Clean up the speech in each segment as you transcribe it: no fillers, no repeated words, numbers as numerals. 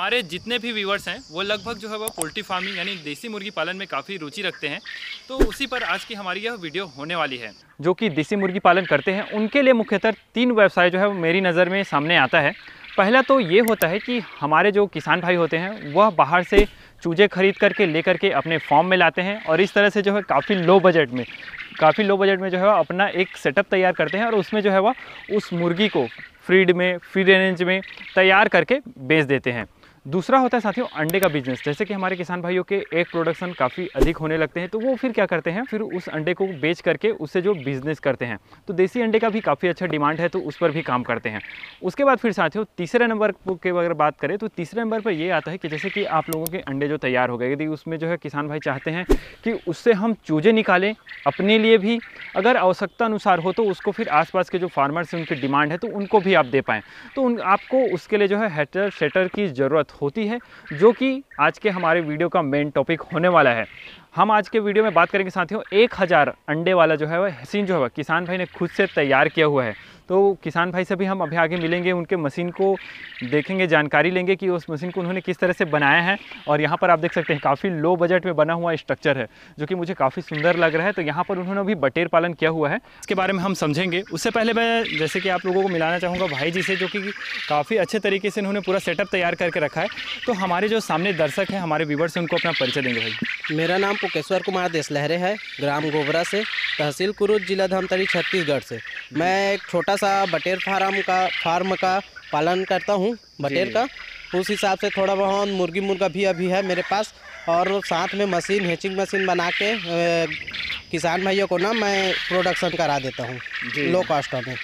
हमारे जितने भी व्यूवर्स हैं वो लगभग जो है वो पोल्ट्री फार्मिंग यानी देसी मुर्गी पालन में काफ़ी रुचि रखते हैं। तो उसी पर आज की हमारी यह वीडियो होने वाली है। जो कि देसी मुर्गी पालन करते हैं उनके लिए मुख्यतः 3 व्यवसाय जो है वो मेरी नज़र में सामने आता है। पहला तो ये होता है कि हमारे जो किसान भाई होते हैं वह बाहर से चूजे खरीद करके लेकर के अपने फार्म में लाते हैं और इस तरह से जो है काफ़ी लो बजट में जो है अपना एक सेटअप तैयार करते हैं और उसमें जो है वह उस मुर्गी को फ्री रेंज में तैयार करके बेच देते हैं। दूसरा होता है साथियों अंडे का बिजनेस। जैसे कि हमारे किसान भाइयों के एक प्रोडक्शन काफ़ी अधिक होने लगते हैं तो वो फिर क्या करते हैं, फिर उस अंडे को बेच करके उससे जो बिज़नेस करते हैं। तो देसी अंडे का भी काफ़ी अच्छा डिमांड है तो उस पर भी काम करते हैं। उसके बाद फिर साथियों तीसरे नंबर के अगर बात करें तो तीसरे नंबर पर ये आता है कि जैसे कि आप लोगों के अंडे जो तैयार हो गए, यदि उसमें जो है किसान भाई चाहते हैं कि उससे हम चूजे निकालें अपने लिए भी, अगर आवश्यकता अनुसार हो तो उसको फिर आसपास के जो फार्मर्स हैं उनकी डिमांड है तो उनको भी आप दे पाएँ, तो आपको उसके लिए जो है हेटर सेटर की ज़रूरत होती है, जो कि आज के हमारे वीडियो का मेन टॉपिक होने वाला है। हम आज के वीडियो में बात करेंगे साथियों 1000 अंडे वाला जो है वह मशीन जो है किसान भाई ने खुद से तैयार किया हुआ है। तो किसान भाई से भी हम अभी आगे मिलेंगे, उनके मशीन को देखेंगे, जानकारी लेंगे कि उस मशीन को उन्होंने किस तरह से बनाया है। और यहाँ पर आप देख सकते हैं काफ़ी लो बजट में बना हुआ स्ट्रक्चर है जो कि मुझे काफ़ी सुंदर लग रहा है। तो यहाँ पर उन्होंने भी बटेर पालन किया हुआ है, इसके बारे में हम समझेंगे। उससे पहले मैं जैसे कि आप लोगों को मिलाना चाहूँगा भाई जी से, जो कि काफ़ी अच्छे तरीके से उन्होंने पूरा सेटअप तैयार करके रखा है। तो हमारे जो सामने दर्शक हैं, हमारे व्यूवर्स हैं, उनको अपना परिचय देंगे भाई। मेरा नाम पुकेश्वर कुमार देशलहरे है, ग्राम गोबरा से, तहसील कुरुद, जिला धमतरी, छत्तीसगढ़ से। मैं एक छोटा सा बटेर फार्म का पालन करता हूँ, बटेर का। उस हिसाब से थोड़ा बहुत मुर्गी मुर्गा भी अभी है मेरे पास, और साथ में मशीन हैचिंग मशीन बना के किसान भाइयों को ना मैं प्रोडक्शन करा देता हूँ लो कॉस्ट में।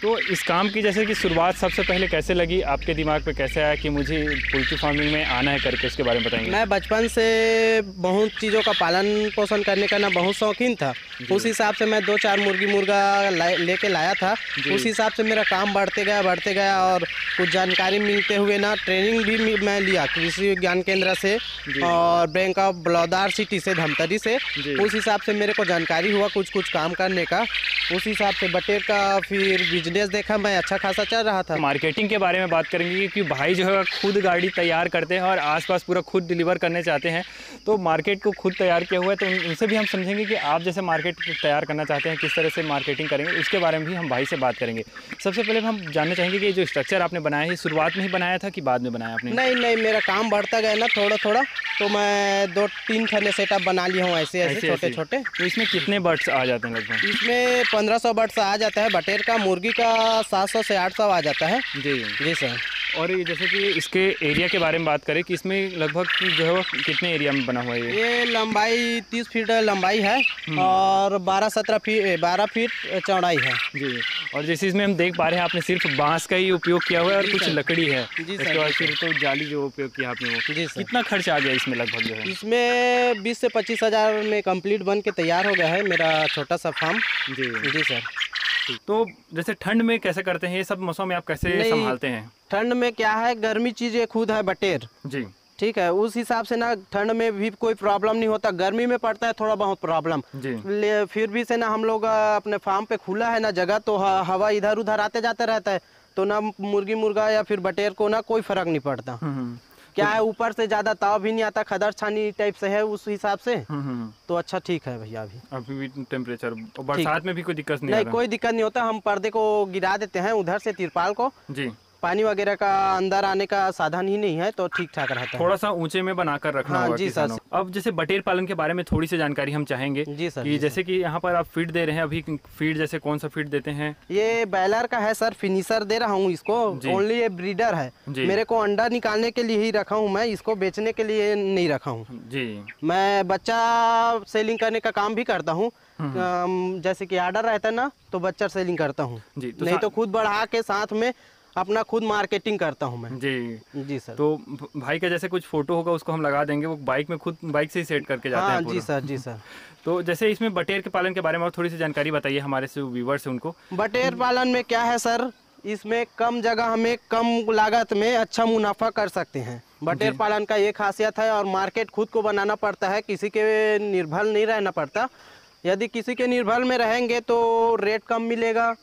तो इस काम की जैसे कि शुरुआत सबसे पहले कैसे लगी, आपके दिमाग पे कैसे आया कि मुझे पोल्ट्री फार्मिंग में आना है करके, उसके बारे में बताएंगे। मैं बचपन से बहुत चीज़ों का पालन पोषण करने का ना बहुत शौकीन था। उस हिसाब से मैं 2-4 मुर्गी मुर्गा लेके लाया था। उस हिसाब से मेरा काम बढ़ते गया और कुछ जानकारी मिलते हुए ना ट्रेनिंग भी मैं लिया कृषि विज्ञान केंद्र से और बैंक ऑफ बड़ौदा सिटी से, धमतरी से। उस हिसाब से मेरे को जानकारी हुआ कुछ काम करने का। उस हिसाब से बटेर का फिर बिजनेस देखा मैं, अच्छा खासा चल रहा था। मार्केटिंग के बारे में बात करेंगे कि भाई जो है खुद गाड़ी तैयार करते हैं और आसपास पूरा खुद डिलीवर करने चाहते हैं, तो मार्केट को खुद तैयार किया हुआ है। तो उनसे भी हम समझेंगे कि आप जैसे मार्केट तैयार करना चाहते हैं किस तरह से मार्केटिंग करेंगे, उसके बारे में भी हम भाई से बात करेंगे। सबसे पहले हम जानना चाहेंगे कि जो स्ट्रक्चर आपने बनाया है शुरुआत में ही बनाया था कि बाद में बनाया आपने? नहीं, मेरा काम बढ़ता गया ना थोड़ा, तो मैं 2-3 थाने सेटअप बना लिया हूँ ऐसे छोटे। तो इसमें कितने बर्ड्स आ जाते हैं लगभग? इसमें 1500 बर्ड्स आ जाता है बटेर का। मुर्गी का 700 से 800 आ जाता है। जी सर। और ये जैसे कि इसके एरिया के बारे में बात करें कि इसमें लगभग जो है वो कितने एरिया में बना हुआ है? ये लंबाई 30 फीट लंबाई है और 12 फीट चौड़ाई है। जी। और जैसे इसमें हम देख पा रहे हैं आपने सिर्फ बांस का ही उपयोग किया हुआ है और कुछ लकड़ी है। इसके बाद फिर तो जाली जो उपयोग किया आपने वो। जी सर। कितना खर्च आ गया इसमें लगभग जो है? इसमें 20 से 25 हज़ार में कंप्लीट बन के तैयार हो गया है मेरा छोटा सा फार्म। जी सर। तो जैसे ठंड में कैसे करते हैं ये सब मौसम में, आप कैसे संभालते हैं? ठंड में क्या है, गर्मी चीज़ें खुद है बटेर। जी ठीक है, उस हिसाब से ना ठंड में भी कोई प्रॉब्लम नहीं होता। गर्मी में पड़ता है थोड़ा बहुत प्रॉब्लम जी। फिर भी से ना हम लोग अपने फार्म पे खुला है ना जगह, तो हवा इधर उधर आते जाते रहता है, तो ना मुर्गी मुर्गा या फिर बटेर को ना कोई फर्क नहीं पड़ता। क्या है, ऊपर से ज्यादा ताव भी नहीं आता, खदर छानी टाइप से है उस हिसाब से। तो अच्छा ठीक है भैया। अभी भी टेम्परेचर, बरसात में भी कोई दिक्कत नहीं? कोई दिक्कत नहीं होता। हम पर्दे को गिरा देते हैं उधर से, तिरपाल को जी। पानी वगैरह का अंदर आने का साधन ही नहीं है, तो ठीक ठाक रहता है। थोड़ा सा ऊंचे में बनाकर रखना होगा जी सर। अब जैसे बटेर पालन के बारे में थोड़ी सी जानकारी हम चाहेंगे जी सर। कि जैसे कि यहाँ पर आप फीड दे रहे हैं, अभी फीड जैसे कौन सा फीड देते हैं? ये बैलर का है सर, फिनिशर दे रहा हूँ इसको। ओनली ये ब्रीडर है, मेरे को अंडा निकालने के लिए ही रखा हूँ मैं, इसको बेचने के लिए नहीं रखा हूँ जी। मैं बच्चा सेलिंग करने का काम भी करता हूँ, जैसे कि आर्डर रहता है ना तो बच्चा सेलिंग करता हूँ। नहीं तो खुद बढ़ा के साथ में अपना खुद मार्केटिंग करता हूँ मैं। जी सर। तो भाई का जैसे कुछ फोटो होगा उसको हम लगा देंगे, वो बाइक में खुद बाइक से ही सेट करके जाते हैं पूरा। जी सर। तो जैसे इसमें बटेर के पालन के बारे में और थोड़ी सी जानकारी बताइए हमारे से व्यूवर्स हैं उनको। बटेर पालन में क्या है सर, इसमें कम जगह हमें कम लागत में अच्छा मुनाफा कर सकते हैं। बटेर पालन का ये खासियत है, और मार्केट खुद को बनाना पड़ता है, किसी के निर्भर नहीं रहना पड़ता। यदि किसी के निर्भर में रहेंगे तो रेट कम मिलेगा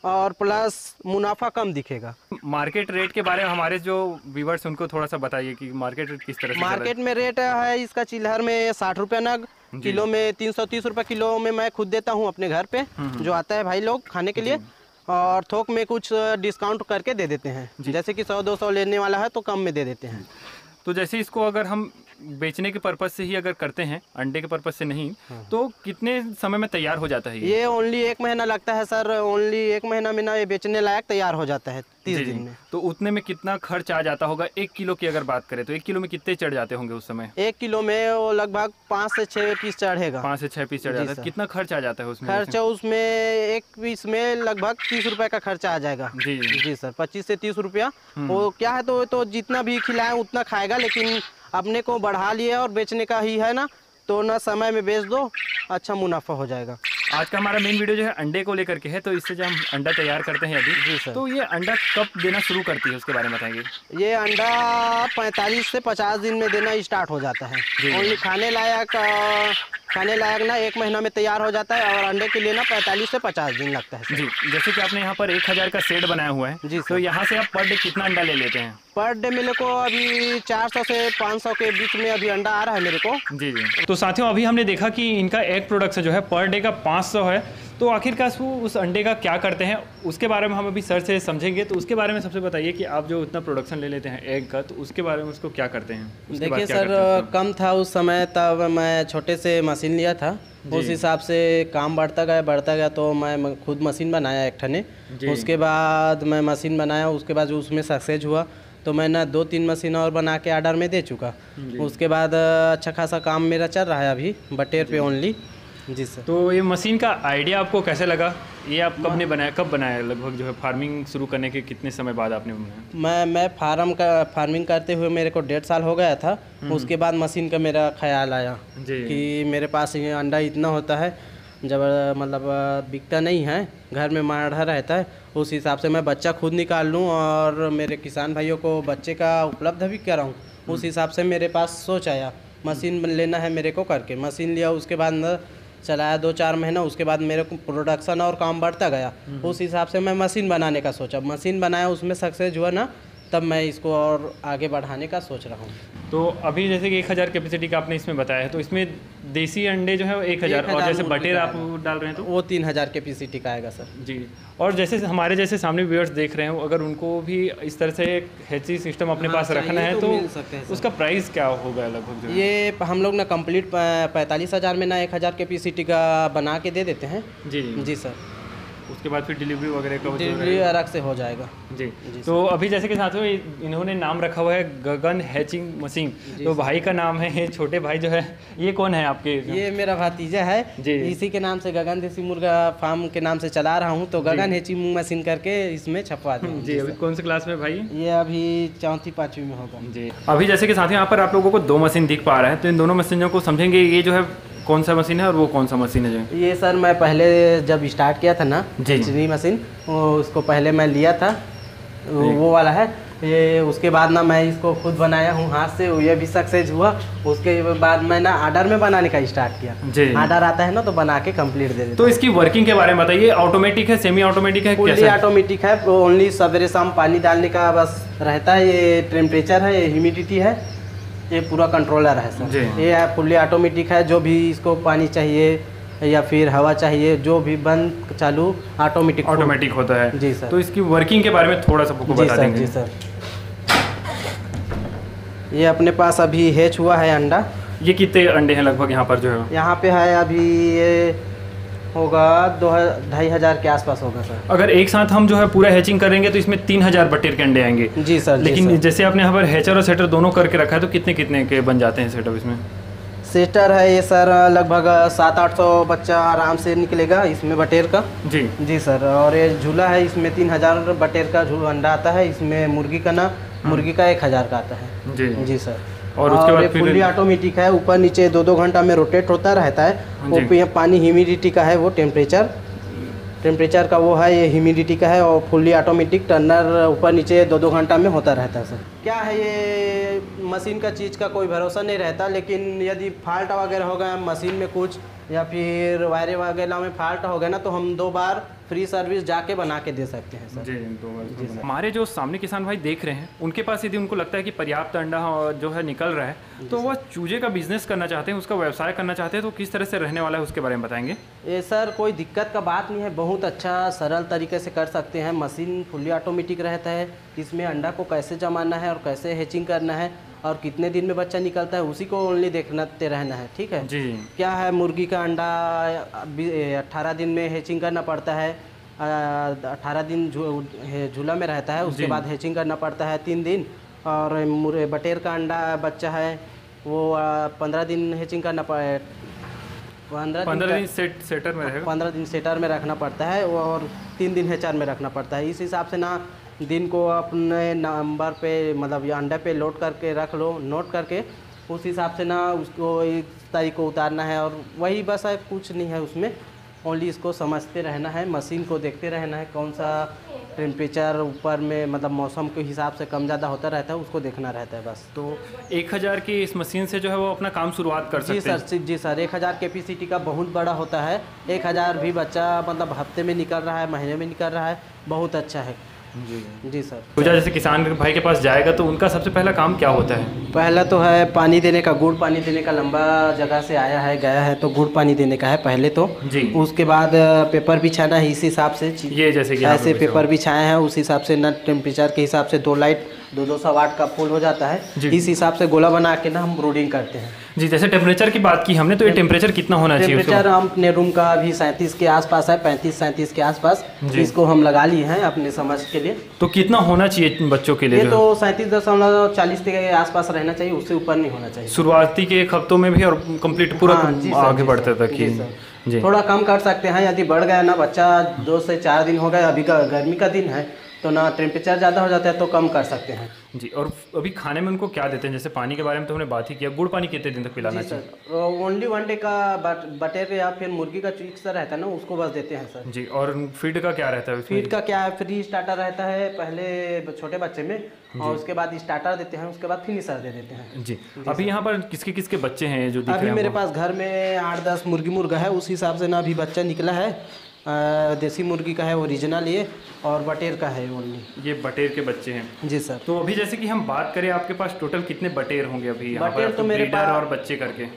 और प्लस मुनाफा कम दिखेगा। मार्केट रेट के बारे में हमारे जो व्यूवर्स उनको थोड़ा सा बताइए कि मार्केट रेट किस तरह से मार्केट में रेट है इसका चिल्हर में 60 रुपये नग, किलो में 330 रुपये किलो में मैं खुद देता हूँ अपने घर पे जो आता है भाई लोग खाने के लिए, और थोक में कुछ डिस्काउंट करके दे देते हैं, जैसे कि 100-200 लेने वाला है तो कम में दे देते हैं। तो जैसे इसको अगर हम बेचने के पर्पज से ही अगर करते हैं, अंडे के पर्पज से नहीं, तो कितने समय में तैयार हो जाता है ये ओनली 1 महीना लगता है सर, ओनली 1 महीना में ना ये बेचने लायक तैयार हो जाता है 30 दिन में। तो उतने में कितना खर्च आ जाता होगा? 1 किलो की अगर बात करें तो 1 किलो में कितने चढ़ जाते होंगे उस समय? 1 किलो में वो लगभग 5 से 6 पीस चढ़ेगा। 5 से 6 पीस चढ़ जाता है। कितना खर्च आ जाता है उसमें? खर्चा उसमें एक पीस में लगभग 30 रुपए का खर्चा आ जाएगा। जी सर, 25 से 30 रुपया। वो क्या है तो जितना भी खिलाए उतना खाएगा, लेकिन अपने को बढ़ा लिया और बेचने का ही है ना, तो ना समय में बेच दो, अच्छा मुनाफा हो जाएगा। आज का हमारा मेन वीडियो जो है अंडे को लेकर के है, तो इससे जब हम अंडा तैयार करते हैं अभी, जी सर, तो ये अंडा कब देना शुरू करती है उसके बारे में बताएंगे? ये अंडा 45 से 50 दिन में देना स्टार्ट हो जाता है। ओनली खाने लायक ना 1 महीना में तैयार हो जाता है, और अंडे के लिए ना 45 से 50 दिन लगता है। जी, जैसे कि आपने यहाँ पर 1000 का सेट बनाया हुआ है, जी तो यहाँ से आप पर डे कितना अंडा ले लेते हैं? पर डे मेरे को अभी 400 से 500 के बीच में अभी अंडा आ रहा है मेरे को। जी जी। तो साथियों, अभी हमने देखा कि इनका एग प्रोडक्शन जो है पर डे का 500 है। तो आखिरकार वो उस अंडे का क्या करते हैं उसके बारे में हम अभी सर से समझेंगे। तो उसके बारे में सबसे बताइए कि आप जो इतना प्रोडक्शन ले लेते हैं एग का, तो उसके बारे में उसको क्या करते हैं? देखिए सर, कम था उस समय, तब मैं छोटे से मशीन लिया था, उस हिसाब से काम बढ़ता गया तो मैं खुद मशीन बनाया एक ठने। उसके बाद मैं मशीन बनाया, उसके बाद उसमें सक्सेस हुआ तो मैं ना 2-3 मशीन और बना के ऑर्डर में दे चुका। उसके बाद अच्छा खासा काम मेरा चल रहा है अभी बटेर पे ओनली। जी सर। तो ये मशीन का आइडिया आपको कैसे लगा? ये आप कब बनाया लगभग जो है फार्मिंग शुरू करने के कितने समय बाद आपने बनाया? मैं फार्मिंग करते हुए मेरे को 1.5 साल हो गया था। उसके बाद मशीन का मेरा ख्याल आया कि मेरे पास ये अंडा इतना होता है, जब मतलब बिकता नहीं है, घर में माढ़ा रहता है, उस हिसाब से मैं बच्चा खुद निकाल लूँ और मेरे किसान भाइयों को बच्चे का उपलब्ध भी कराऊँ। उस हिसाब से मेरे पास सोच आया मशीन लेना है मेरे को करके। मशीन लिया, उसके बाद चलाया 2-4 महीना, उसके बाद मेरे को प्रोडक्शन और काम बढ़ता गया। उस हिसाब से मैं मशीन बनाने का सोचा, मशीन बनाया, उसमें सक्सेस हुआ ना, तब मैं इसको और आगे बढ़ाने का सोच रहा हूँ। तो अभी जैसे कि 1000 कैपेसिटी का आपने इसमें बताया है, तो इसमें देसी अंडे जो है वो 1000 और जैसे बटेर आप डाल रहे हैं तो वो 3000 कैपेसिटी का आएगा सर। जी। और जैसे हमारे जैसे सामने व्यूअर्स देख रहे हैं, अगर उनको भी इस तरह से हैची सिस्टम अपने पास रखना है तो उसका प्राइस क्या होगा लगभग? ये हम लोग ना कंप्लीट 45,000 में ना 1000 कैपेसिटी का बना के दे देते हैं। जी जी सर। उसके बाद फिर डिलीवरी वगैरह का डिलीवरी अलग से हो जाएगा। जी। तो अभी जैसे कि साथियों इन्होंने नाम रखा हुआ है गगन हैचिंग मशीन, तो भाई का नाम है, छोटे भाई जो है ये कौन है आपके? ये मेरा भतीजा है जी। इसी के नाम से गगन देसी मुर्गा फार्म के नाम से चला रहा हूँ, तो गगन हैचिंग मशीन करके इसमें छपवा दूँ। जी। अभी कौन से क्लास में भाई? ये अभी 4वीं-5वीं में होगा जी। अभी जैसे कि साथियों यहाँ पर आप लोगों को 2 मशीन दिख पा रहा है, तो इन दोनों मशीनों को समझेंगे ये जो है कौन सा मशीन है और वो कौन सा मशीन है जो? ये सर मैं पहले जब स्टार्ट किया था ना हैचिंग मशीन, उसको पहले मैं लिया था, वो वाला है ये। उसके बाद ना मैं इसको खुद बनाया हूँ हाथ से, ये भी सक्सेस हुआ। उसके बाद मैं ना ऑर्डर में बनाने का स्टार्ट किया। ऑर्डर आता है ना तो बना के कंप्लीट दे देते। तो इसकी वर्किंग के बारे में बताइए, ऑटोमेटिक है, सेमी ऑटोमेटिक है, फुल्ली ऑटोमेटिक है। ओनली सवेरे शाम पानी डालने का बस रहता है। ये टेम्परेचर है, ये ह्यूमिडिटी है, ये पूरा कंट्रोलर है सर। ये फुल्ली ऑटोमेटिक है, जो भी इसको पानी चाहिए या फिर हवा चाहिए, जो भी बंद चालू ऑटोमेटिक होता है। जी सर। तो इसकी वर्किंग के बारे में थोड़ा सा आपको बता देंगे? जी सर। ये अपने पास अभी हैच हुआ है अंडा। ये कितने अंडे हैं लगभग यहाँ पर जो है? यहाँ पे है अभी ये होगा 2,500 के आसपास होगा सर। अगर एक साथ हम जो है पूरा हैचिंग करेंगे तो इसमें 3000 बटेर के अंडे आएंगे। जी सर। लेकिन जैसे आपने यहाँ पर हैचर और सेटर दोनों करके रखा है, तो कितने कितने के बन जाते हैं सेटअप इसमें? सेटर है ये सर लगभग 700-800 बच्चा आराम से निकलेगा इसमें बटेर का। जी जी सर। और ये झूला है, इसमें 3000 बटेर का अंडा आता है। इसमें मुर्गी का 1000 का आता है। जी जी सर। और उसके बाद फुल्ली ऑटोमेटिक है, ऊपर नीचे 2-2 घंटा में रोटेट होता रहता है। वो पानी ह्यूमिडिटी का है, वो टेम्परेचर का वो है, ये ह्यूमिडिटी का है। और फुल्ली ऑटोमेटिक टर्नर ऊपर नीचे 2-2 घंटा में होता रहता है सर। क्या है ये मशीन का चीज़ का कोई भरोसा नहीं रहता, लेकिन यदि फॉल्ट वगैरह हो गया मशीन में कुछ या फिर वायरे वगैरह में फॉल्ट हो गया ना, तो हम 2 बार फ्री सर्विस जाके बना के दे सकते हैं सर। जी तो हमारे जो सामने किसान भाई देख रहे हैं उनके पास यदि उनको लगता है कि पर्याप्त अंडा जो है निकल रहा है तो वह चूजे का बिजनेस करना चाहते हैं, उसका व्यवसाय करना चाहते हैं, तो किस तरह से रहने वाला है उसके बारे में बताएंगे। ये सर कोई दिक्कत का बात नहीं है, बहुत अच्छा सरल तरीके से कर सकते हैं। मशीन फुल्ली ऑटोमेटिक रहता है, इसमें अंडा को कैसे जमाना है और कैसे हैचिंग करना है और कितने दिन में बच्चा निकलता है उसी को ओनली देखते रहना है। ठीक है जी। क्या है, मुर्गी का अंडा 18 दिन में हैचिंग करना पड़ता है, 18 दिन झूला में रहता है, उसके बाद हैचिंग करना पड़ता है 3 दिन। और बटेर का अंडा बच्चा है वो 15 दिन हैचिंग करना पड़े, 15 दिन सेटर में रहेगा, 15 दिन सेटर में रखना पड़ता है और 3 दिन हैचर में रखना पड़ता है। इस हिसाब से ना दिन को अपने नंबर पे मतलब ये अंडे पे लोड करके रख लो, नोट करके उस हिसाब से ना उसको एक तारीख को उतारना है और वही बस है, कुछ नहीं है उसमें। ओनली इसको समझते रहना है, मशीन को देखते रहना है, कौन सा टेम्परेचर ऊपर में मतलब मौसम के हिसाब से कम ज़्यादा होता रहता है, उसको देखना रहता है बस। तो 1000 की इस मशीन से जो है वो अपना काम शुरुआत कर सकते हैं। जी सर 1000 कैपेसिटी का बहुत बड़ा होता है। 1000 भी बच्चा मतलब हफ्ते में निकल रहा है, महीने में निकल रहा है, बहुत अच्छा है। जी सर। पूजा जैसे किसान भाई के पास जाएगा तो उनका सबसे पहला काम क्या होता है? पहला तो है पानी देने का, गुड़ पानी देने का। लंबा जगह से आया है गया है तो गुड़ पानी देने का है पहले तो जी। उसके बाद पेपर बिछाना है इस हिसाब से, ये जैसे कि ऐसे पेपर बिछाए हैं उस हिसाब से ना टेम्परेचर के हिसाब से 2 लाइट 200 वाट का फुल हो जाता है। इस हिसाब से गोला बना के ना हम ब्रूडिंग करते हैं। जी जैसे टेम्परेचर की बात की हमने तो ये टेम्परेचर कितना होना चाहिए? टेम्परेचर हम अपने रूम का अभी 37 के आसपास है, 35-37 के आसपास इसको हम लगा लिए हैं अपने समझ के लिए। तो कितना होना चाहिए बच्चों के लिए? ये तो 37.40 के आसपास रहना चाहिए, उससे ऊपर नहीं होना चाहिए। शुरुआती के 1 हफ्तों में भी और कंप्लीट पूरा आगे बढ़ते तक ही जी। थोड़ा कम कर सकते हैं यदि बढ़ गया ना बच्चा 2 से 4 दिन हो गए, अभी का गर्मी का दिन है तो ना टेम्परेचर ज़्यादा हो जाता है तो कम कर सकते हैं जी। और अभी खाने में उनको क्या देते हैं? जैसे पानी के बारे में तो हमने बात ही किया, गुड़ पानी कितने दिन तक पिलाना चाहिए? ओनली 1 डे का बटेर या फिर मुर्गी का चीज सा रहता है ना उसको बस देते हैं सर जी। और फीड का क्या रहता है? फीड का क्या है, फ्री स्टार्टर रहता है पहले छोटे बच्चे में और उसके बाद स्टार्टर देते हैं, उसके बाद फिनिशर दे देते हैं जी। अभी यहाँ पर किसके किसके बच्चे हैं जो दिख रहे हैं? अभी मेरे पास घर में 8-10 मुर्गी मुर्गा है, उस हिसाब से ना अभी बच्चा निकला है। देसी मुर्गी का है ओरिजिनल ये, और बटेर का है ओनली। ये बटेर के बच्चे हैं जी सर। तो अभी जैसे कि हम बात करें आपके पास टोटल कितने बटेर होंगे अभी यहाँ पर? तो मेरे पास और बच्चे करके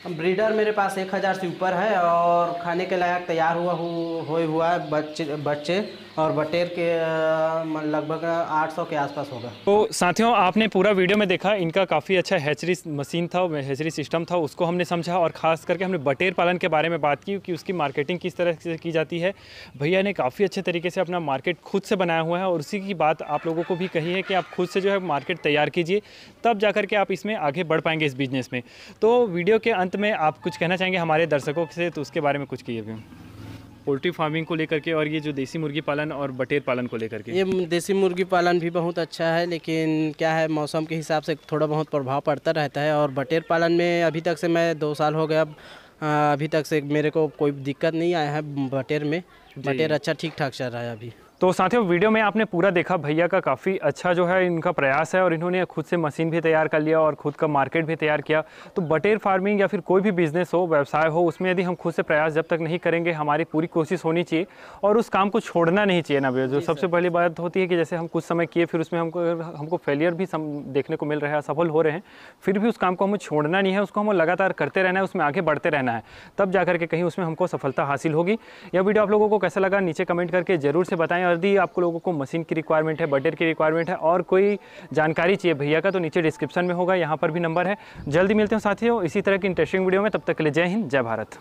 ब्रीडर मेरे पास 1000 से ऊपर है और खाने के लायक तैयार हुआ है बच्चे और बटेर के लगभग 800 के आसपास होगा। तो साथियों आपने पूरा वीडियो में देखा, इनका काफ़ी अच्छा हैचरी मशीन था, हैचरी सिस्टम था, उसको हमने समझा और ख़ास करके हमने बटेर पालन के बारे में बात की कि उसकी मार्केटिंग किस तरह से की जाती है। भैया ने काफ़ी अच्छे तरीके से अपना मार्केट खुद से बनाया हुआ है और उसी की बात आप लोगों को भी कही है कि आप खुद से जो है मार्केट तैयार कीजिए, तब जा कर के आप इसमें आगे बढ़ पाएंगे इस बिज़नेस में। तो वीडियो के अंत में आप कुछ कहना चाहेंगे हमारे दर्शकों से, तो उसके बारे में कुछ कहिए भी पोल्ट्री फार्मिंग को लेकर के और ये जो देसी मुर्गी पालन और बटेर पालन को लेकर के। ये देसी मुर्गी पालन भी बहुत अच्छा है, लेकिन क्या है मौसम के हिसाब से थोड़ा बहुत प्रभाव पड़ता रहता है। और बटेर पालन में अभी तक से मैं 2 साल हो गया, अभी तक से मेरे को कोई दिक्कत नहीं आया है बटेर में। बटेर अच्छा ठीक ठाक चल रहा है अभी। तो साथियों वीडियो में आपने पूरा देखा, भैया का काफ़ी अच्छा जो है इनका प्रयास है और इन्होंने खुद से मशीन भी तैयार कर लिया और खुद का मार्केट भी तैयार किया। तो बटेर फार्मिंग या फिर कोई भी बिजनेस हो, व्यवसाय हो, उसमें यदि हम खुद से प्रयास जब तक नहीं करेंगे, हमारी पूरी कोशिश होनी चाहिए और उस काम को छोड़ना नहीं चाहिए ना भैया। जो सबसे पहली बात होती है कि जैसे हम कुछ समय किए फिर उसमें हमको फेलियर भी देखने को मिल रहा है, असफल हो रहे हैं, फिर भी उस काम को हमें छोड़ना नहीं है, उसको हमें लगातार करते रहना है, उसमें आगे बढ़ते रहना है, तब जा करके कहीं उसमें हमको सफलता हासिल होगी। यह वीडियो आप लोगों को कैसा लगा नीचे कमेंट करके जरूर से बताएं। और यदि आपको लोगों को मशीन की रिक्वायरमेंट है, बटेर की रिक्वायरमेंट है और कोई जानकारी चाहिए भैया का, तो नीचे डिस्क्रिप्शन में होगा, यहाँ पर भी नंबर है। जल्दी मिलते हैं साथियों इसी तरह की इंटरेस्टिंग वीडियो में, तब तक के लिए जय हिंद, जय भारत।